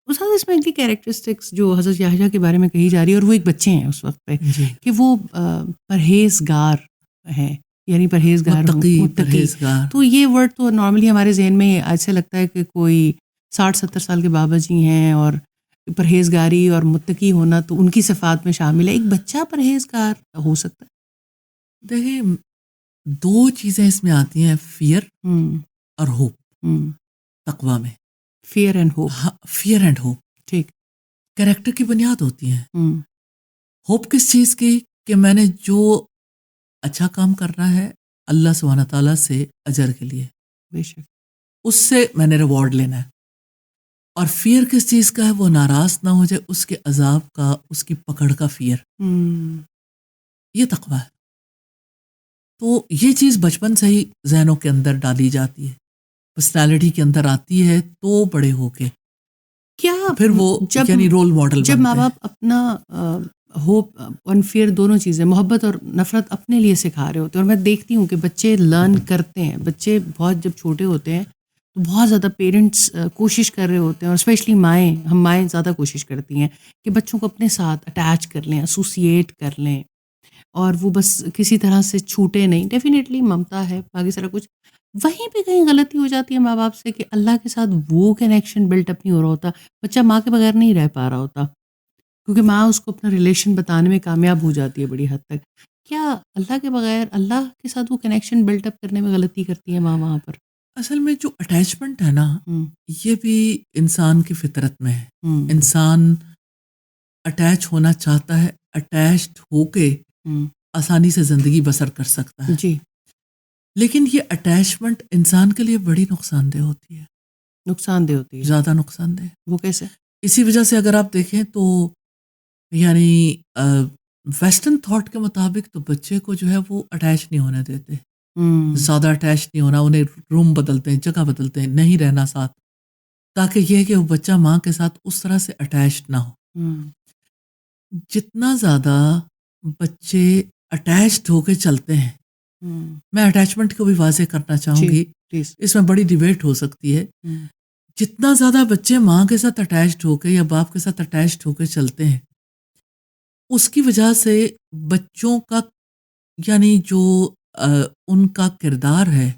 استاد اس میں ایک کیریکٹرسٹکس جو حضرت یحییٰ کے بارے میں کہی جا رہی ہے، اور وہ ایک بچے ہیں اس وقت پہ جی، کہ وہ پرہیزگار ہیں، یعنی پرہیزگار متقی متقی. پرہیزگار. تو یہ ورڈ تو نارملی ہمارے ذہن میں آج سے لگتا ہے کہ کوئی 60-70 سال کے بابا جی ہیں، اور پرہیزگاری اور متقی ہونا تو ان کی صفات میں شامل ہے. ایک بچہ پرہیزگار ہو سکتا ہے؟ دیکھیں، دو چیزیں اس میں آتی ہیں، فیئر اور ہوپ. تقویٰ میں fair and hope. Fair and hope ٹھیک. کریکٹر کی بنیاد ہوتی ہیں. ہوپ کس چیز کی؟ کہ میں نے جو اچھا کام کرنا ہے اللہ سبحانہ تعالیٰ سے اجر کے لیے، بے شک. اس سے میں نے ریوارڈ لینا ہے. اور فیئر کس چیز کا ہے؟ وہ ناراض نہ ہو جائے، اس کے عذاب کا، اس کی پکڑ کا فیئر. یہ تقویٰ ہے. تو یہ چیز بچپن سے ہی ذہنوں کے اندر ڈالی جاتی ہے، پرسنالٹی کے اندر آتی ہے، تو بڑے ہو کے کیا پھر وہ یعنی رول ماڈل جب ماں بنتے ہیں. باپ اپنا ہوپ اور فیئر دونوں چیزیں، محبت اور نفرت اپنے لیے سکھا رہے ہوتے ہیں، اور میں دیکھتی ہوں کہ بچے لرن کرتے ہیں. بچے بہت جب چھوٹے ہوتے ہیں تو بہت زیادہ پیرنٹس کوشش کر رہے ہوتے ہیں، اور اسپیشلی ہم مائیں زیادہ کوشش کرتی ہیں کہ بچوں کو اپنے ساتھ اٹیچ کر لیں، ایسوسیٹ کر لیں، اور وہ بس کسی طرح سے چھوٹے نہیں. ڈیفینیٹلی ممتا ہے، باقی سارا کچھ. وہیں پہ کہیں غلطی ہو جاتی ہے ماں باپ سے کہ اللہ کے ساتھ وہ کنیکشن بلٹ اپ نہیں ہو رہا ہوتا. بچہ ماں کے بغیر نہیں رہ پا رہا ہوتا، کیونکہ ماں اس کو اپنا ریلیشن بتانے میں کامیاب ہو جاتی ہے بڑی حد تک. کیا اللہ کے بغیر اللہ کے ساتھ وہ کنیکشن بلٹ اپ کرنے میں غلطی کرتی ہے ماں وہاں پر؟ اصل میں جو اٹیچمنٹ ہے نا، یہ بھی انسان کی فطرت میں ہے. انسان اٹیچ ہونا چاہتا ہے، اٹیچڈ ہو کے آسانی سے زندگی بسر کر سکتا ہے. جی. لیکن یہ اٹیچمنٹ انسان کے لیے بڑی نقصان دہ ہوتی ہے. نقصان دہ ہوتی ہے. زیادہ نقصان دہ. وہ کیسے؟ اسی وجہ سے اگر آپ دیکھیں تو یعنی ویسٹرن تھاٹ کے مطابق تو بچے کو جو ہے وہ اٹیچ نہیں ہونے دیتے. زیادہ اٹیچ نہیں ہونا، انہیں روم بدلتے ہیں، جگہ بدلتے ہیں، نہیں رہنا ساتھ، تاکہ یہ کہ وہ بچہ ماں کے ساتھ اس طرح سے اٹیچڈ نہ ہو. جتنا زیادہ بچے اٹیچڈ ہو کے چلتے ہیں، میں اٹیچمنٹ کو بھی واضح کرنا چاہوں گی، اس میں بڑی ڈیبیٹ ہو سکتی ہے. جتنا زیادہ بچے ماں کے ساتھ اٹیچڈ ہو کے یا باپ کے ساتھ اٹیچڈ ہو کے چلتے ہیں، اس کی وجہ سے بچوں کا یعنی جو ان کا کردار ہے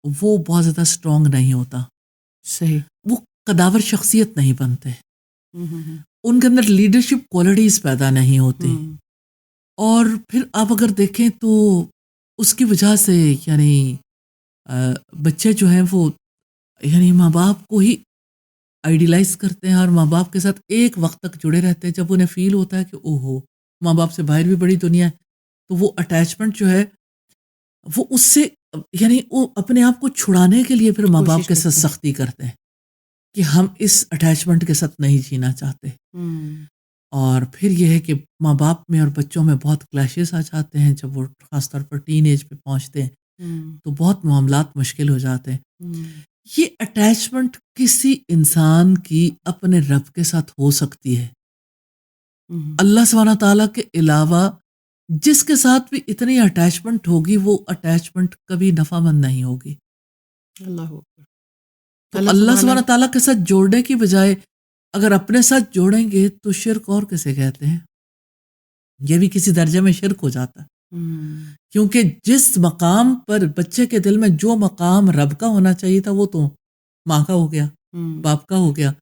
وہ بہت زیادہ اسٹرانگ نہیں ہوتا. صحیح. وہ قداور شخصیت نہیں بنتے، ان کے اندر لیڈرشپ کوالٹیز پیدا نہیں ہوتی. اور پھر آپ اگر دیکھیں تو اس کی وجہ سے یعنی بچے جو ہیں وہ یعنی ماں باپ کو ہی آئیڈیلائز کرتے ہیں، اور ماں باپ کے ساتھ ایک وقت تک جڑے رہتے ہیں جب انہیں فیل ہوتا ہے کہ او ہو ماں باپ سے باہر بھی بڑی دنیا ہے. تو وہ اٹیچمنٹ جو ہے وہ اس سے یعنی وہ اپنے آپ کو چھڑانے کے لیے پھر ماں باپ کے ساتھ سختی کرتے ہیں کہ ہم اس اٹیچمنٹ کے ساتھ نہیں جینا چاہتے. اور پھر یہ ہے کہ ماں باپ میں اور بچوں میں بہت کلیشز آ جاتے ہیں. جب وہ خاص طور پر ٹین ایج پہ پہنچتے ہیں تو بہت معاملات مشکل ہو جاتے ہیں. یہ اٹیچمنٹ کسی انسان کی اپنے رب کے ساتھ ہو سکتی ہے، اللہ سبحانہ تعالیٰ کے علاوہ جس کے ساتھ بھی اتنی اٹیچمنٹ ہوگی وہ اٹیچمنٹ کبھی نفع مند نہیں ہوگی. تو اللہ سبحانہ تعالیٰ کے ساتھ جوڑنے کی بجائے اگر اپنے ساتھ جوڑیں گے تو شرک اور کسے کہتے ہیں، یہ بھی کسی درجے میں شرک ہو جاتا ہے. کیونکہ جس مقام پر بچے کے دل میں جو مقام رب کا ہونا چاہیے تھا وہ تو ماں کا ہو گیا، باپ کا ہو گیا.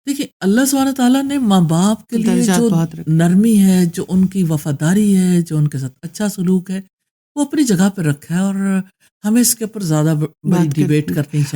دیکھیے اللہ سبحانہ تعالیٰ نے ماں باپ کے لیے جو نرمی ہے، جو ان کی وفاداری ہے، جو ان کے ساتھ اچھا سلوک ہے، وہ اپنی جگہ پہ رکھا ہے، اور ہمیں اس کے اوپر زیادہ بڑی ڈیبیٹ کرنی چاہیے.